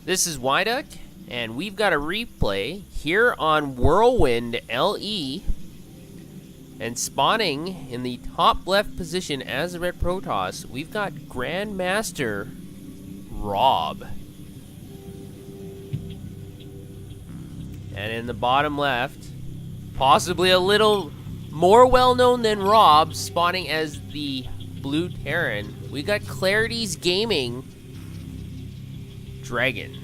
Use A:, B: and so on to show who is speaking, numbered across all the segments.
A: This is Wyduck, and we've got a replay here on Whirlwind LE. And spawning in the top left position as the Red Protoss, we've got Grandmaster Rob. And in the bottom left, possibly a little more well-known than Rob, spawning as the Blue Terran, we got Clarity's Gaming Dragon.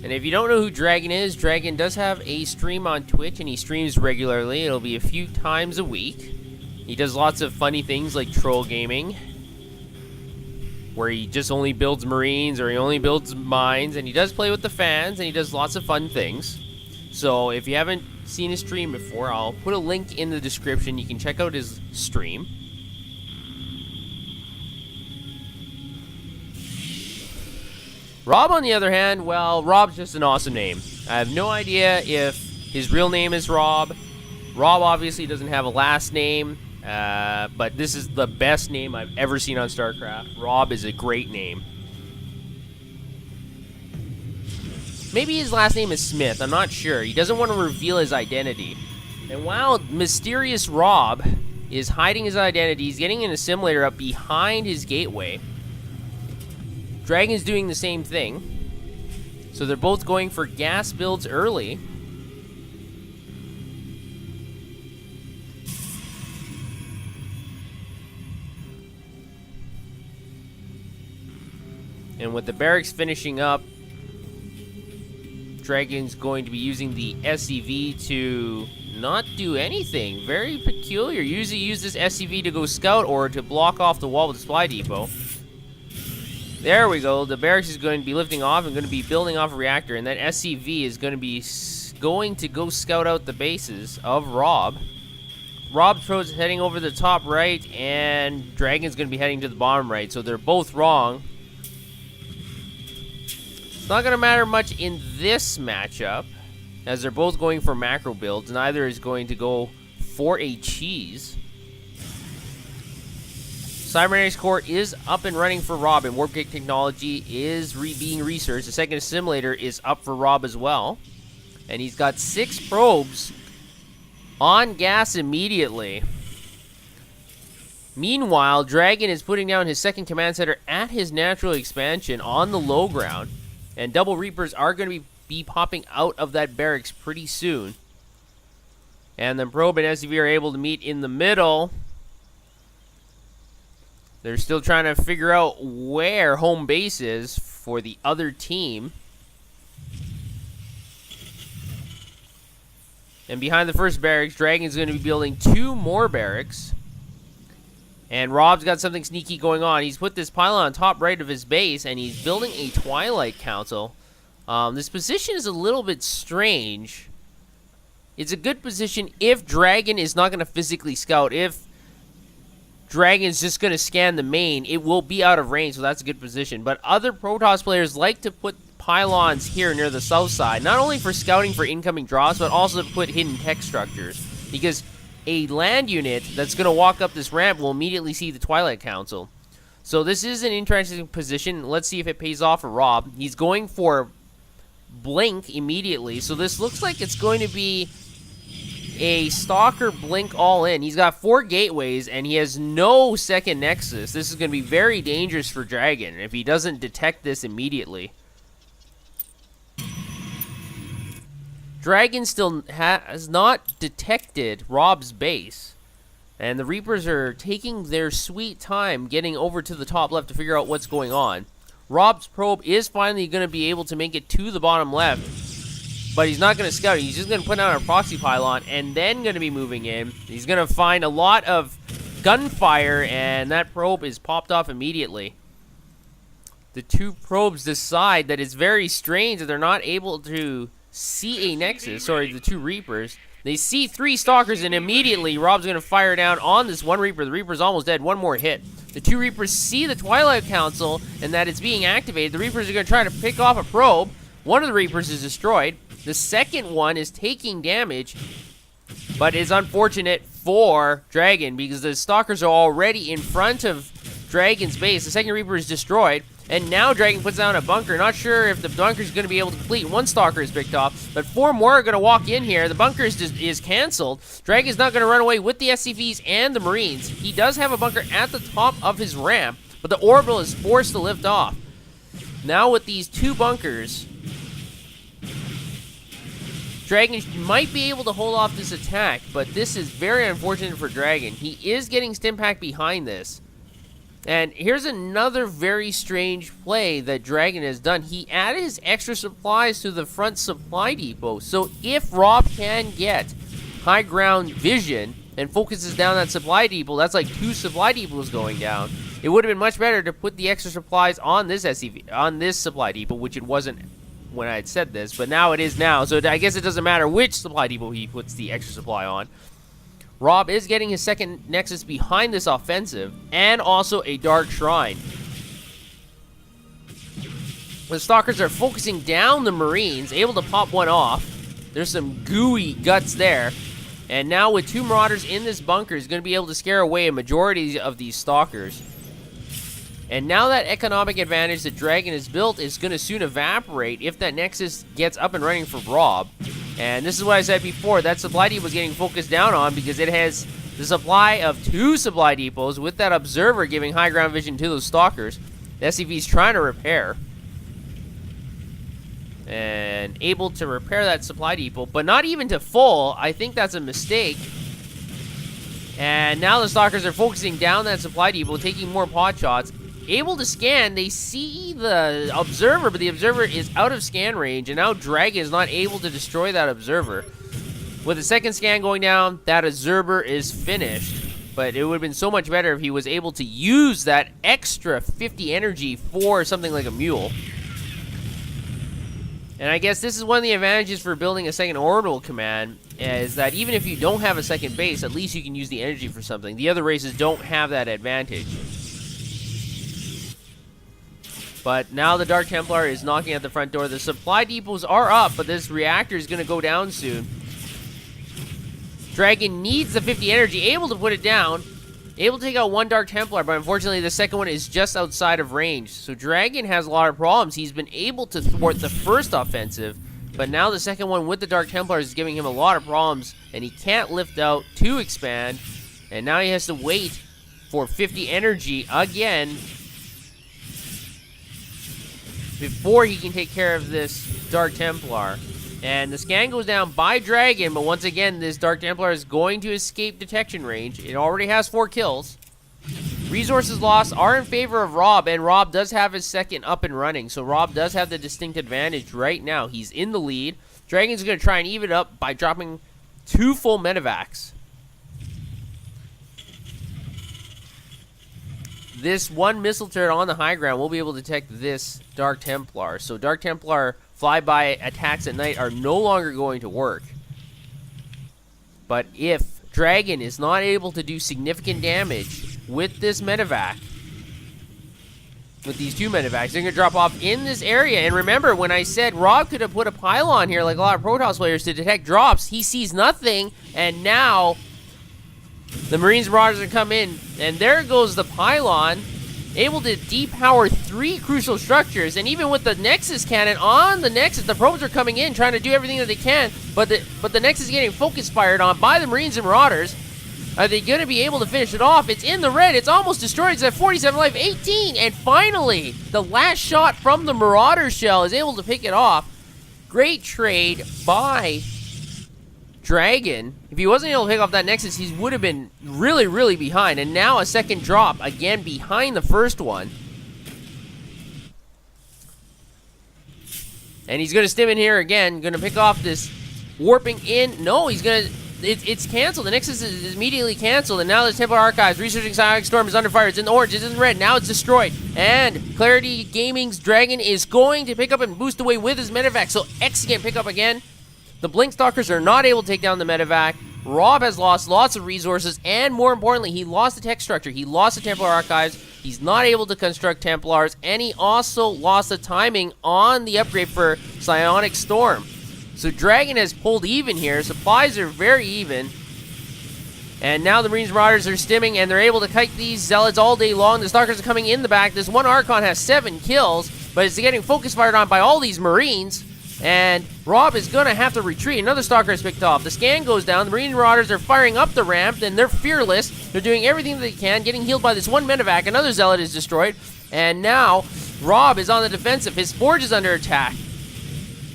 A: And if you don't know who Dragon is, Dragon does have a stream on Twitch, and he streams regularly. It'll be a few times a week. He does lots of funny things like troll gaming, where he just only builds Marines or he only builds mines, and he does play with the fans, and he does lots of fun things. So if you haven't seen his stream before, I'll put a link in the description. You can check out his stream. Rob, on the other hand, well, Rob's just an awesome name. I have no idea if his real name is Rob. Rob obviously doesn't have a last name, but this is the best name I've ever seen on Starcraft. Rob is a great name. Maybe his last name is Smith, I'm not sure. He doesn't want to reveal his identity. And while Mysterious Rob is hiding his identity, he's getting an assimilator up behind his gateway. Dragon's doing the same thing. So they're both going for gas builds early. And with the barracks finishing up, Dragon's going to be using the SCV to not do anything. Very peculiar. Usually use this SCV to go scout or to block off the wall with the supply depot. There we go. The barracks is going to be lifting off and going to be building off a reactor, and that SCV is going to be go scout out the bases of Rob. Rob's pros is heading over the top right, and Dragon's going to be heading to the bottom right, so they're both wrong. It's not going to matter much in this matchup, as they're both going for macro builds. Neither is going to go for a cheese. Cybernetics Core is up and running for Rob, and Warp Gate technology is being researched. The second assimilator is up for Rob as well. And he's got 6 probes on gas immediately. Meanwhile, Dragon is putting down his second command center at his natural expansion on the low ground. And double Reapers are going to be popping out of that barracks pretty soon. And then Probe and SCV are able to meet in the middle. They're still trying to figure out where home base is for the other team. And behind the first barracks, Dragon's going to be building 2 more barracks. And Rob's got something sneaky going on. He's put this pylon on top right of his base, and he's building a Twilight Council. This position is a little bit strange. It's a good position if Dragon is not going to physically scout. If Dragon's just going to scan the main, it will be out of range, so that's a good position. But other Protoss players like to put pylons here near the south side, not only for scouting for incoming drops, but also to put hidden tech structures. Because a land unit that's going to walk up this ramp will immediately see the Twilight Council. So this is an interesting position. Let's see if it pays off for Rob. He's going for Blink immediately, so this looks like it's going to be a Stalker Blink all in. He's got 4 gateways, and he has no second Nexus. This is going to be very dangerous for Dragon if he doesn't detect this immediately. Dragon still has not detected Rob's base, and the Reapers are taking their sweet time getting over to the top left to figure out what's going on. Rob's probe is finally going to be able to make it to the bottom left, but he's not going to scout. He's just going to put down a proxy pylon and then going to be moving in. He's going to find a lot of gunfire, and that probe is popped off immediately. The 2 probes decide that it's very strange that they're not able to see a Nexus. Sorry, the 2 Reapers. They see 3 Stalkers, and immediately Rob's going to fire down on this 1 Reaper. The Reaper's almost dead. 1 more hit. The 2 Reapers see the Twilight Council and that it's being activated. The Reapers are going to try to pick off a probe. One of the Reapers is destroyed. The second one is taking damage, but is unfortunate for Dragon because the Stalkers are already in front of Dragon's base. The second Reaper is destroyed, and now Dragon puts down a bunker. Not sure if the bunker is going to be able to complete. One Stalker is picked off, but 4 more are going to walk in here. The bunker is canceled. Dragon's not going to run away with the SCVs and the Marines. He does have a bunker at the top of his ramp, but the orbital is forced to lift off. Now with these 2 bunkers, Dragon might be able to hold off this attack, but this is very unfortunate for Dragon. He is getting Stimpack behind this. And here's another very strange play that Dragon has done. He added his extra supplies to the front supply depot. So if Rob can get high ground vision and focuses down that supply depot, that's like 2 supply depots going down. It would have been much better to put the extra supplies on this SCV, on this supply depot, which it wasn't when I had said this, but now it is now. So I guess it doesn't matter which supply depot he puts the extra supply on. Rob is getting his second Nexus behind this offensive, and also a Dark Shrine. The Stalkers are focusing down the Marines, able to pop one off. There's some gooey guts there. And now with 2 Marauders in this bunker, is going to be able to scare away a majority of these Stalkers. And now that economic advantage that Dragon has built is going to soon evaporate if that Nexus gets up and running for Rob. And this is what I said before, that supply depot was getting focused down on because it has the supply of 2 supply depots with that Observer giving high ground vision to those Stalkers. The SCV's trying to repair. And able to repair that supply depot, but not even to full. I think that's a mistake. And now the Stalkers are focusing down that supply depot, taking more pot shots. Able to scan, they see the Observer, but the Observer is out of scan range, and now Dragon is not able to destroy that Observer. With the second scan going down, that Observer is finished. But it would have been so much better if he was able to use that extra 50 energy for something like a Mule. And I guess this is one of the advantages for building a second orbital command, is that even if you don't have a second base, at least you can use the energy for something. The other races don't have that advantage. But now the Dark Templar is knocking at the front door. The supply depots are up, but this reactor is going to go down soon. Dragon needs the 50 energy, able to put it down. Able to take out 1 Dark Templar, but unfortunately the second one is just outside of range. So Dragon has a lot of problems. He's been able to thwart the first offensive, but now the second one with the Dark Templar is giving him a lot of problems, and he can't lift out to expand. And now he has to wait for 50 energy again before he can take care of this Dark Templar. And the scan goes down by Dragon, but once again, this Dark Templar is going to escape detection range. It already has 4 kills. Resources lost are in favor of Rob, and Rob does have his second up and running. So Rob does have the distinct advantage right now. He's in the lead. Dragon's going to try and even it up by dropping 2 full medevacs. This 1 missile turret on the high ground will be able to detect this Dark Templar. So Dark Templar flyby attacks at night are no longer going to work. But if Dragon is not able to do significant damage with this medevac, with these 2 medevacs, they're going to drop off in this area. And remember, when I said Rob could have put a pylon here like a lot of Protoss players to detect drops, he sees nothing, and now the Marines Marauders are come in, and there goes the pylon, able to depower 3 crucial structures. And even with the Nexus cannon on the Nexus, the probes are coming in, trying to do everything that they can, but the Nexus is getting focus fired on by the Marines and Marauders. Are they going to be able to finish it off? It's in the red. It's almost destroyed. It's at 47 life, 18, and finally, the last shot from the Marauder shell is able to pick it off. Great trade by Dragon. If he wasn't able to pick off that Nexus, he would have been really, really behind. And now a second drop, again behind the first one. And he's going to stim in here again. Going to pick off this warping in. No, he's going to... It's canceled. The Nexus is immediately canceled. And now there's Templar Archives. Researching Psionic Storm is under fire. It's in orange. It's in red. Now it's destroyed. And Clarity Gaming's Dragon is going to pick up and boost away with his medevac. So X can pick up again. The Blink Stalkers are not able to take down the medevac. Rob has lost lots of resources, and more importantly, he lost the tech structure. He lost the Templar Archives. He's not able to construct Templars, and he also lost the timing on the upgrade for Psionic Storm. So Dragon has pulled even here. Supplies are very even. And now the Marines Marauders are stimming, and they're able to kite these Zealots all day long. The Stalkers are coming in the back. This one Archon has 7 kills, but it's getting focus fired on by all these Marines. And Rob is going to have to retreat. Another Stalker is picked off. The scan goes down. The Marine Marauders are firing up the ramp, and they're fearless. They're doing everything that they can, getting healed by this one medevac. Another Zealot is destroyed. And now Rob is on the defensive. His Forge is under attack.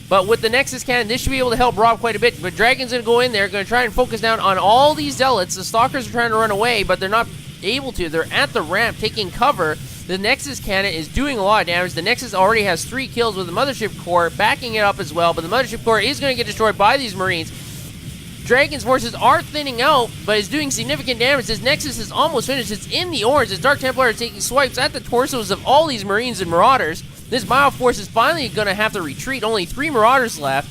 A: But with the Nexus Cannon, this should be able to help Rob quite a bit. But Dragon's going to go in there, going to try and focus down on all these Zealots. The Stalkers are trying to run away, but they're not able to. They're at the ramp taking cover. The Nexus Cannon is doing a lot of damage. The Nexus already has 3 kills with the Mothership Core backing it up as well. But the Mothership Core is going to get destroyed by these Marines. Dragon's forces are thinning out, but is doing significant damage. This Nexus is almost finished. It's in the orange. This Dark Templar is taking swipes at the torsos of all these Marines and Marauders. This Bioforce is finally going to have to retreat. Only 3 Marauders left.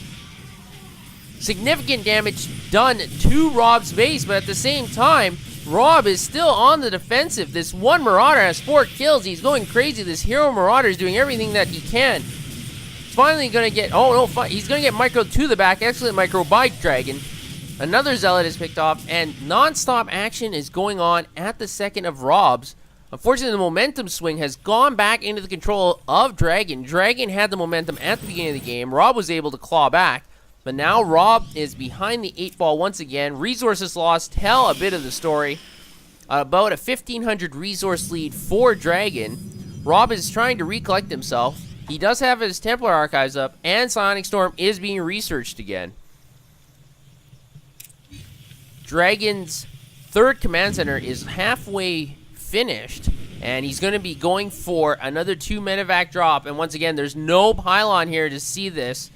A: Significant damage done to Rob's base, but at the same time, Rob is still on the defensive. This one Marauder has 4 kills. He's going crazy. This Hero Marauder is doing everything that he can. He's finally going to get... Oh, no. He's going to get micro to the back. Excellent micro by Dragon. Another Zealot is picked off, and non-stop action is going on at the second of Rob's. Unfortunately, the momentum swing has gone back into the control of Dragon. Dragon had the momentum at the beginning of the game. Rob was able to claw back. But now Rob is behind the 8 ball once again. Resources lost tell a bit of the story. About a 1,500 resource lead for Dragon. Rob is trying to recollect himself. He does have his Templar archives up, and Psionic Storm is being researched again. Dragon's 3rd command center is halfway finished, and he's going to be going for another 2 medevac drop. And once again, there's no pylon here to see this.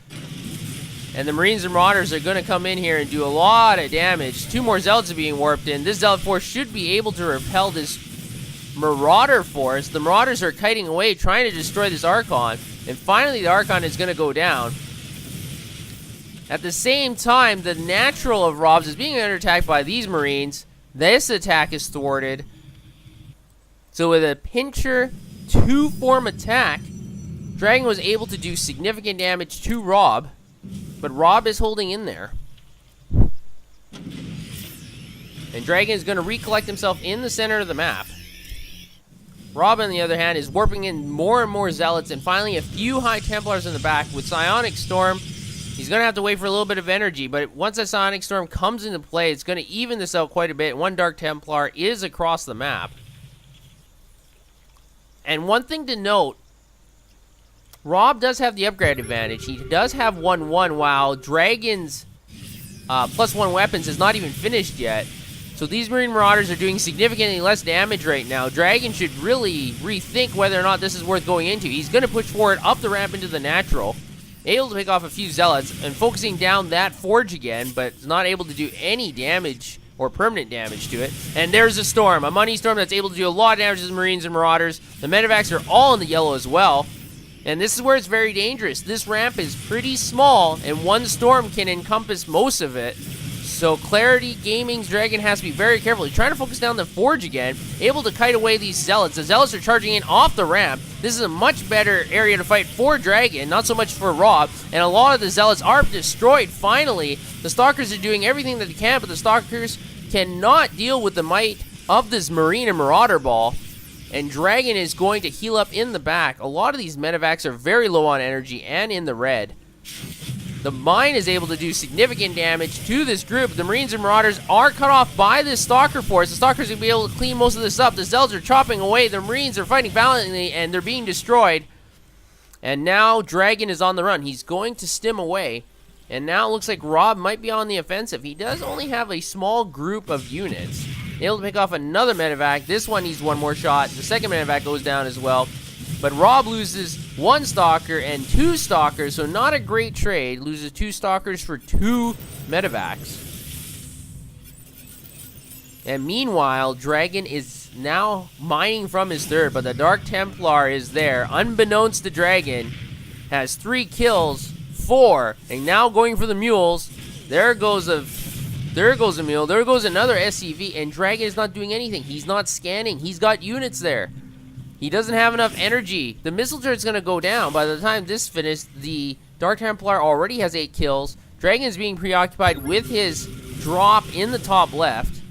A: And the Marines and Marauders are going to come in here and do a lot of damage. 2 more Zealots are being warped in. This Zealot force should be able to repel this Marauder force. The Marauders are kiting away, trying to destroy this Archon. And finally, the Archon is going to go down. At the same time, the natural of Rob's is being under attack by these Marines. This attack is thwarted. So with a Pincher 2-form attack, Dragon was able to do significant damage to Rob. But Rob is holding in there. And Dragon is going to recollect himself in the center of the map. Rob, on the other hand, is warping in more and more Zealots, and finally a few High Templars in the back. With Psionic Storm, he's going to have to wait for a little bit of energy, but once that Psionic Storm comes into play, it's going to even this out quite a bit. 1 Dark Templar is across the map. And one thing to note, Rob does have the upgrade advantage. He does have 1-1, while Dragon's +1 weapons is not even finished yet. So these Marine Marauders are doing significantly less damage right now. Dragon should really rethink whether or not this is worth going into. He's going to push forward up the ramp into the natural. Able to pick off a few Zealots and focusing down that Forge again, but not able to do any damage or permanent damage to it. And there's a Storm, a Money Storm that's able to do a lot of damage to the Marines and Marauders. The medevacs are all in the yellow as well. And this is where it's very dangerous. This ramp is pretty small, and 1 Storm can encompass most of it. So Clarity Gaming's Dragon has to be very careful. He's trying to focus down the Forge again, able to kite away these Zealots. The Zealots are charging in off the ramp. This is a much better area to fight for Dragon, not so much for Rob. And a lot of the Zealots are destroyed, finally. The Stalkers are doing everything that they can, but the Stalkers cannot deal with the might of this Marine and Marauder ball. And Dragon is going to heal up in the back. A lot of these medevacs are very low on energy and in the red. The Mine is able to do significant damage to this group. The Marines and Marauders are cut off by this Stalker force. The Stalkers will be able to clean most of this up. The Zealots are chopping away. The Marines are fighting valiantly, and they're being destroyed. And now Dragon is on the run. He's going to stim away. And now it looks like Rob might be on the offensive. He does only have a small group of units. Able to pick off another medevac. This one needs 1 more shot. The second medevac goes down as well. But Rob loses 1 Stalker and 2 Stalkers, so not a great trade. Loses 2 Stalkers for 2 medevacs. And meanwhile, Dragon is now mining from his 3rd, but the Dark Templar is there. Unbeknownst to Dragon, has 3 kills, 4, and now going for the mules. There goes a mule. There goes another SCV, and Dragon is not doing anything. He's not scanning. He's got units there. He doesn't have enough energy. The missile turret's going to go down. By the time this finished, the Dark Templar already has 8 kills. Dragon's being preoccupied with his drop in the top left.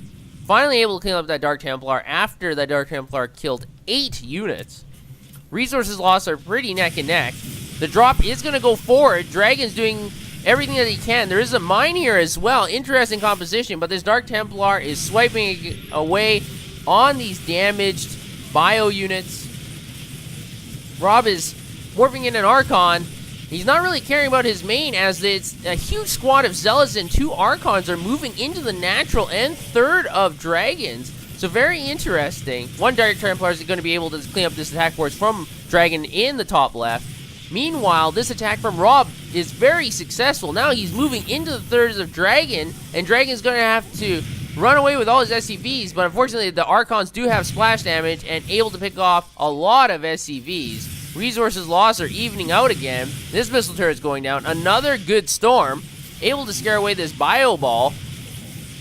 A: Finally able to clean up that Dark Templar after that Dark Templar killed 8 units. Resources lost are pretty neck and neck. The drop is going to go forward. Dragon's doing everything that he can. There is a mine here as well. Interesting composition, but this Dark Templar is swiping away on these damaged bio units. Rob is morphing in an Archon. He's not really caring about his main, as it's a huge squad of Zealots and 2 Archons are moving into the natural and 3rd of Dragons. So very interesting. One Dark Templar is going to be able to clean up this attack force from Dragon in the top left. Meanwhile, this attack from Rob is very successful. Now he's moving into the 3rds of Dragon, and Dragon's going to have to run away with all his SCVs, but unfortunately the Archons do have splash damage and able to pick off a lot of SCVs. Resources lost are evening out again. This missile turret is going down. Another good storm, able to scare away this bio ball.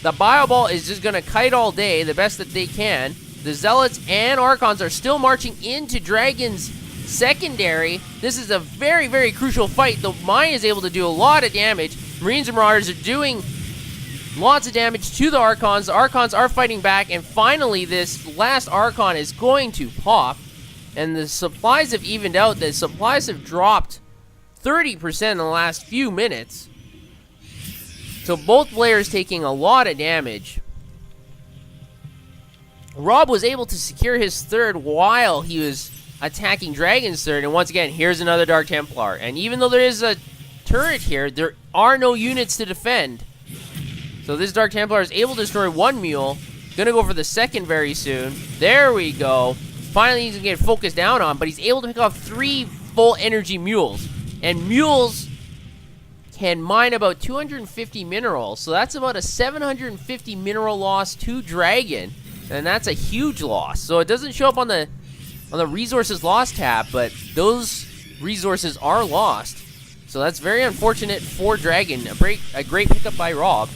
A: The bio ball is just going to kite all day, the best that they can. The Zealots and Archons are still marching into Dragon's secondary. This is a very, very crucial fight. The mine is able to do a lot of damage. Marines and Marauders are doing lots of damage to the Archons. The Archons are fighting back, and finally this last Archon is going to pop. And the supplies have evened out. The supplies have dropped 30% in the last few minutes. So both players taking a lot of damage. Rob was able to secure his 3rd while he was attacking Dragon's 3rd. And once again, here's another Dark Templar. And even though there is a turret here, there are no units to defend. So this Dark Templar is able to destroy 1 mule. Gonna go for the 2nd very soon. There we go. Finally, he's going to get focused down on, but he's able to pick off 3 full energy mules. And mules can mine about 250 minerals, so that's about a 750 mineral loss to Dragon, and that's a huge loss. So it doesn't show up on the resources lost tab, but those resources are lost. So that's very unfortunate for Dragon. A great pickup by Rob.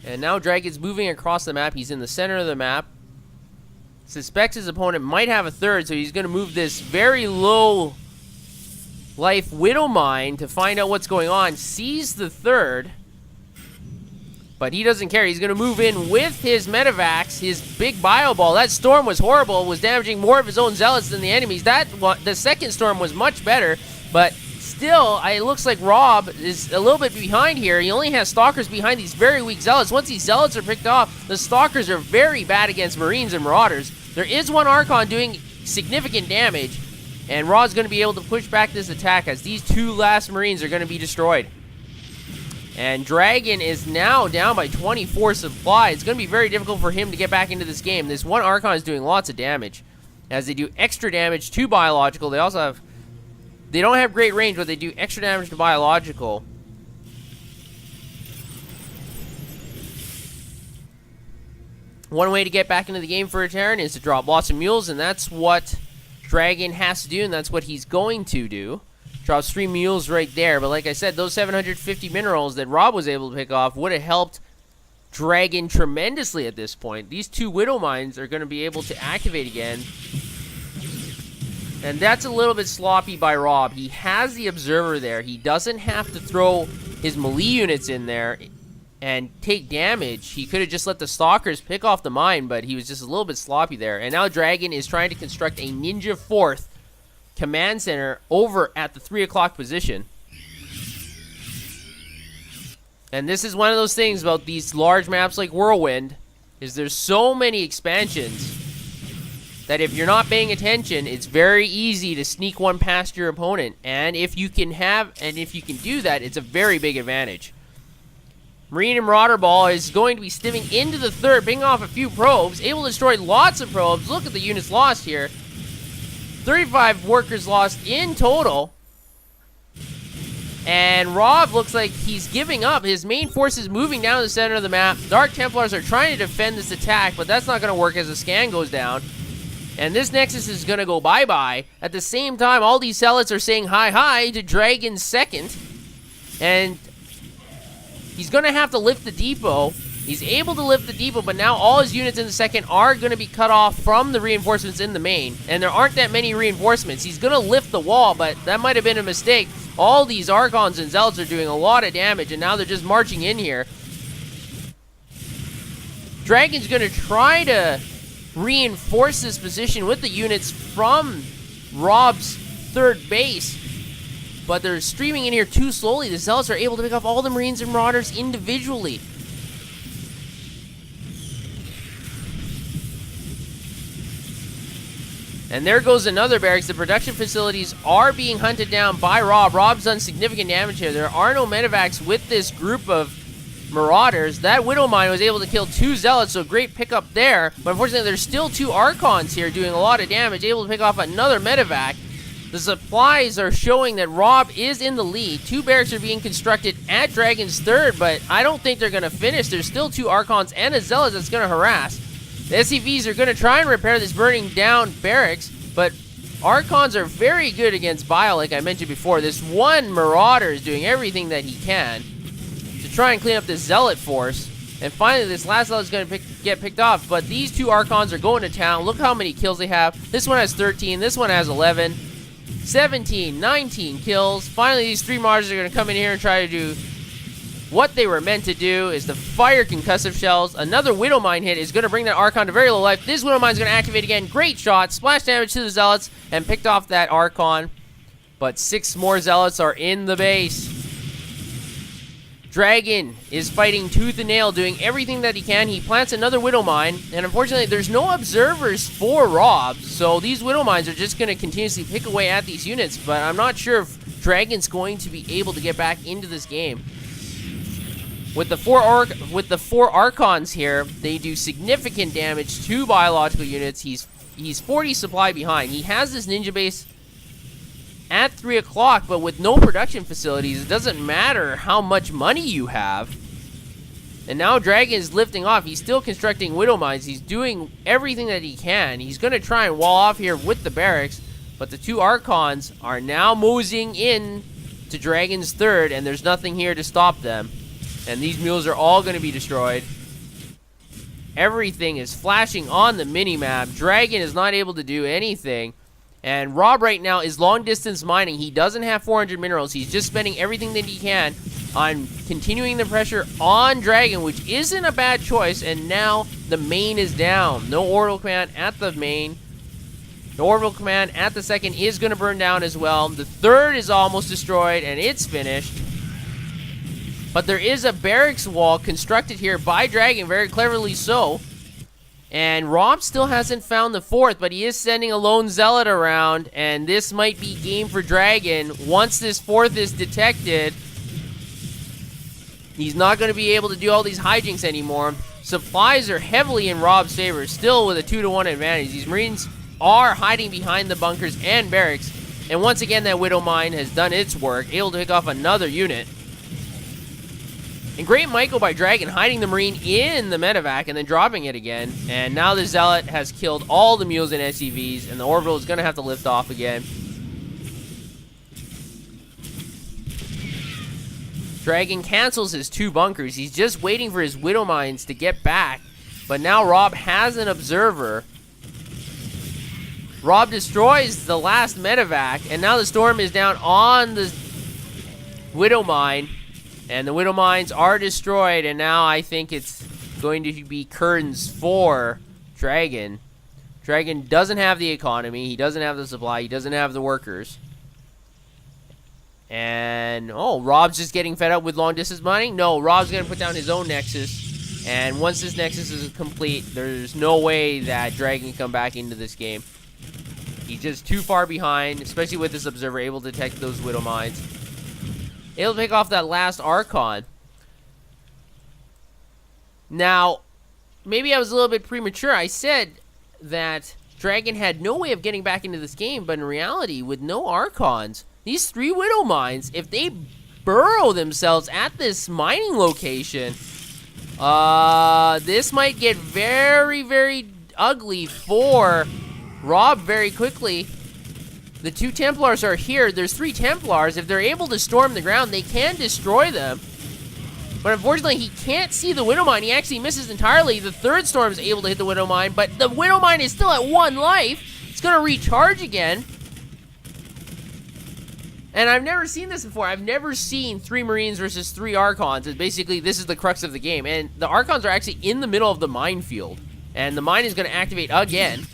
A: And now Dragon's moving across the map. He's in the center of the map. Suspects his opponent might have a 3rd, so he's going to move this very low life Widow Mine to find out what's going on. Sees the 3rd, but he doesn't care. He's going to move in with his Medivacs, his big bio ball. That storm was horrible, was damaging more of his own Zealots than the enemies. The 2nd storm was much better, but still, it looks like Rob is a little bit behind here. He only has Stalkers behind these very weak Zealots. Once these Zealots are picked off, the Stalkers are very bad against Marines and Marauders. There is one Archon doing significant damage, and Rob's going to be able to push back this attack as these 2 last Marines are going to be destroyed. And Dragon is now down by 24 supply. It's going to be very difficult for him to get back into this game. This one Archon is doing lots of damage, as they do extra damage to biological. They also have... They don't have great range, but they do extra damage to biological. One way to get back into the game for a Terran is to drop lots of mules, and that's what Dragon has to do, and that's what he's going to do. Drops 3 mules right there, but like I said, those 750 minerals that Rob was able to pick off would have helped Dragon tremendously at this point. These 2 Widow Mines are going to be able to activate again. And that's a little bit sloppy by Rob. He has the Observer there. He doesn't have to throw his melee units in there and take damage. He could have just let the Stalkers pick off the mine, but he was just a little bit sloppy there. And now Dragon is trying to construct a Ninja 4th command center over at the 3 o'clock position. And this is one of those things about these large maps like Whirlwind, is there's so many expansions that if you're not paying attention, it's very easy to sneak one past your opponent. And if you can do that, it's a very big advantage. Marine and Marauder Ball is going to be stimming into the 3rd, picking off a few probes, able to destroy lots of probes. Look at the units lost here. 35 workers lost in total. And Rob looks like he's giving up. His main force is moving down to the center of the map. Dark Templars are trying to defend this attack, but that's not going to work as the scan goes down. And this Nexus is going to go bye-bye. At the same time, all these Zealots are saying hi-hi to Dragon's 2nd. And he's going to have to lift the depot. He's able to lift the depot, but now all his units in the 2nd are going to be cut off from the reinforcements in the main. And there aren't that many reinforcements. He's going to lift the wall, but that might have been a mistake. All these Archons and Zealots are doing a lot of damage, and now they're just marching in here. Dragon's going to try to reinforce this position with the units from Rob's third base. But they're streaming in here too slowly. The Zealots are able to pick off all the Marines and Marauders individually. And there goes another barracks. The production facilities are being hunted down by Rob. Rob's done significant damage here. There are no medevacs with this group of Marauders. That Widow Mine was able to kill 2 Zealots, so great pickup there. But unfortunately, there's still 2 Archons here doing a lot of damage, able to pick off another medevac. The supplies are showing that Rob is in the lead. 2 barracks are being constructed at Dragon's third, but I don't think they're going to finish. There's still 2 Archons and a Zealot that's going to harass. The SCVs are going to try and repair this burning down barracks, but Archons are very good against Bile, like I mentioned before. This one Marauder is doing everything that he can to try and clean up this Zealot force. And finally, this last Zealot is going to get picked off, but these 2 Archons are going to town. Look how many kills they have. This one has 13, this one has 11, 17, 19 kills. Finally, these 3 Marauders are going to come in here and try to do what they were meant to do, is to fire concussive shells. Another Widow Mine hit is going to bring that Archon to very low life. This Widow Mine is going to activate again. Great shot. Splash damage to the Zealots and picked off that Archon. But 6 more Zealots are in the base. Dragon is fighting tooth and nail, doing everything that he can. He plants another Widow Mine, and unfortunately, there's no observers for Rob, so these Widow Mines are just going to continuously pick away at these units, but I'm not sure if Dragon's going to be able to get back into this game. With the 4 Archons here, they do significant damage to biological units. He's 40 supply behind. He has this ninja base at 3 o'clock, but with no production facilities, it doesn't matter how much money you have. And now Dragon is lifting off. He's still constructing Widow Mines. He's doing everything that he can. He's going to try and wall off here with the barracks, but the 2 Archons are now moseying in to Dragon's third, and there's nothing here to stop them. And these mules are all going to be destroyed. Everything is flashing on the mini-map. Dragon is not able to do anything. And Rob right now is long-distance mining. He doesn't have 400 minerals. He's just spending everything that he can on continuing the pressure on Dragon, which isn't a bad choice. And now the main is down. No orbital command at the main. The orbital command at the second is going to burn down as well. The third is almost destroyed, and it's finished. But there is a barracks wall constructed here by Dragon, very cleverly so. And Rob still hasn't found the 4th, but he is sending a lone Zealot around. And this might be game for Dragon. Once this 4th is detected, he's not going to be able to do all these hijinks anymore. Supplies are heavily in Rob's favor, still with a 2-to-1 advantage. These Marines are hiding behind the bunkers and barracks. And once again, that Widow Mine has done its work, able to pick off another unit. And great Michael by Dragon, hiding the Marine in the medevac and then dropping it again. And now the Zealot has killed all the mules and SCVs, and the orbital is going to have to lift off again. Dragon cancels his 2 bunkers. He's just waiting for his Widow Mines to get back. But now Rob has an observer. Rob destroys the last medevac, and now the storm is down on the Widow Mine. And the Widow Mines are destroyed, and now I think it's going to be curtains for Dragon. Dragon doesn't have the economy. He doesn't have the supply. He doesn't have the workers. And, oh, Rob's just getting fed up with long-distance mining? No, Rob's going to put down his own Nexus. And once this Nexus is complete, there's no way that Dragon can come back into this game. He's just too far behind, especially with this Observer able to detect those Widow Mines. Able to pick off that last Archon. Now, maybe I was a little bit premature. I said that Dragon had no way of getting back into this game, but in reality, with no Archons, these 3 Widow Mines, if they burrow themselves at this mining location, this might get very, very ugly for Rob very quickly. The 2 Templars are here. There's 3 Templars. If they're able to storm the ground, they can destroy them. But unfortunately, he can't see the Widow Mine. He actually misses entirely. The 3rd storm is able to hit the Widow Mine, but the Widow Mine is still at 1 life. It's going to recharge again. And I've never seen this before. I've never seen 3 Marines versus 3 Archons. It's basically, this is the crux of the game. And the Archons are actually in the middle of the minefield. And the mine is going to activate again.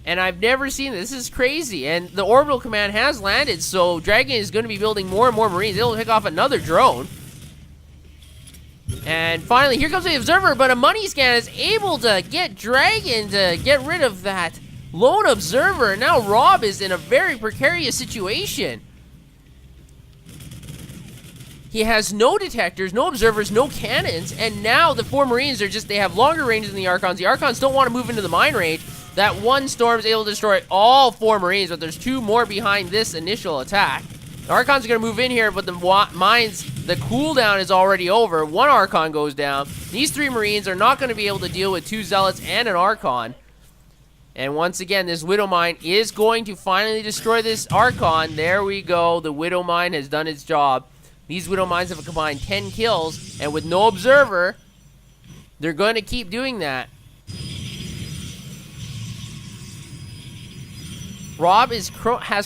A: And I've never seen this. This is crazy. And the orbital command has landed, so Dragon is going to be building more and more Marines. It'll pick off another drone. And finally, here comes the Observer, but a money scan is able to get Dragon to get rid of that lone Observer. Now Rob is in a very precarious situation. He has no detectors, no observers, no cannons, and now the 4 Marines are just, they have longer range than the Archons. The Archons don't want to move into the mine range. That one storm is able to destroy all 4 Marines, but there's 2 more behind this initial attack. The Archons are going to move in here, but the mines, the cooldown is already over. 1 Archon goes down. These 3 Marines are not going to be able to deal with 2 Zealots and an Archon. And once again, this Widow Mine is going to finally destroy this Archon. There we go. The Widow Mine has done its job. These Widow Mines have a combined 10 kills, and with no Observer, they're going to keep doing that. Rob has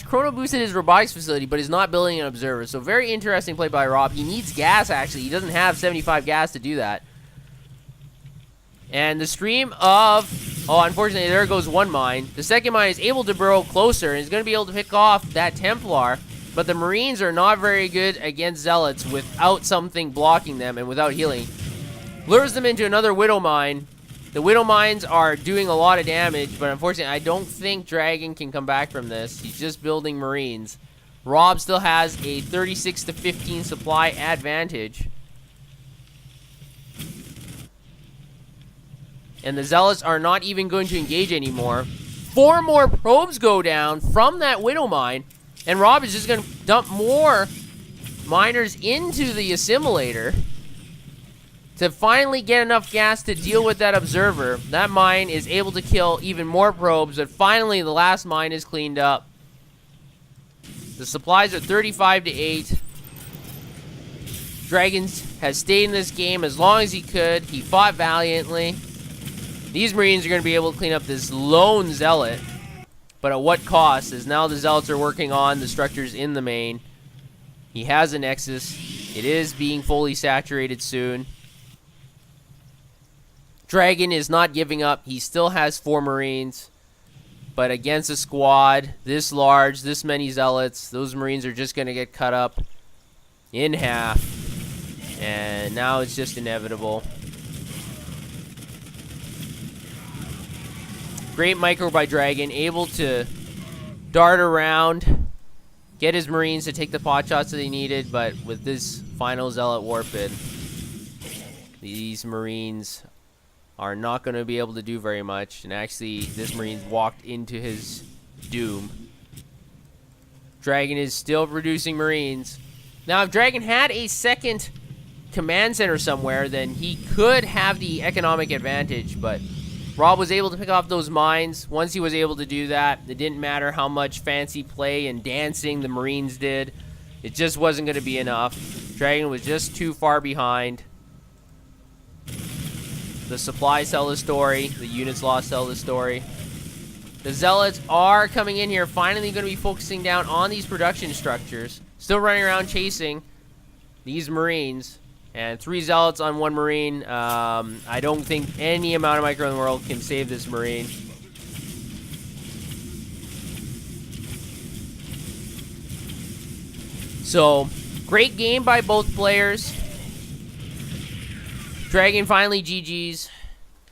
A: chrono boosted his robotics facility, but is not building an Observer. So very interesting play by Rob. He needs gas, actually. He doesn't have 75 gas to do that. And the stream of... Oh, unfortunately, there goes 1 mine. The second mine is able to burrow closer, and is going to be able to pick off that Templar. But the Marines are not very good against Zealots without something blocking them and without healing. Lures them into another Widow Mine. The Widow Mines are doing a lot of damage, but unfortunately, I don't think Dragon can come back from this. He's just building Marines. Rob still has a 36 to 15 supply advantage. And the Zealots are not even going to engage anymore. 4 more probes go down from that Widow Mine. And Rob is just going to dump more miners into the assimilator to finally get enough gas to deal with that Observer. That mine is able to kill even more probes, but finally the last mine is cleaned up. The supplies are 35 to 8. Dragons has stayed in this game as long as he could. He fought valiantly. These Marines are going to be able to clean up this lone Zealot. But at what cost? As now the Zealots are working on the structures in the main. He has a Nexus. It is being fully saturated soon. Dragon is not giving up. He still has 4 Marines. But against a squad this large, this many Zealots, those Marines are just going to get cut up in half. And now it's just inevitable. Great micro by Dragon, able to dart around, get his Marines to take the pot shots that he needed, but with this final Zealot Warped, these Marines are not going to be able to do very much, and actually this Marine walked into his doom. Dragon is still producing Marines. Now if Dragon had a second command center somewhere, then he could have the economic advantage, but Rob was able to pick off those mines. Once he was able to do that, it didn't matter how much fancy play and dancing the Marines did. It just wasn't going to be enough. Dragon was just too far behind. The supplies tell the story. The units lost tell the story. The Zealots are coming in here, finally going to be focusing down on these production structures. Still running around chasing these Marines. And 3 Zealots on 1 Marine. I don't think any amount of micro in the world can save this Marine. So, great game by both players. Dragon finally GG's.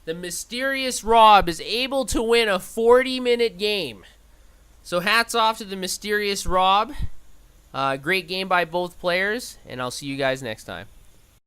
A: The mysterious Rob is able to win a 40-minute game. So hats off to the mysterious Rob. Great game by both players, and I'll see you guys next time.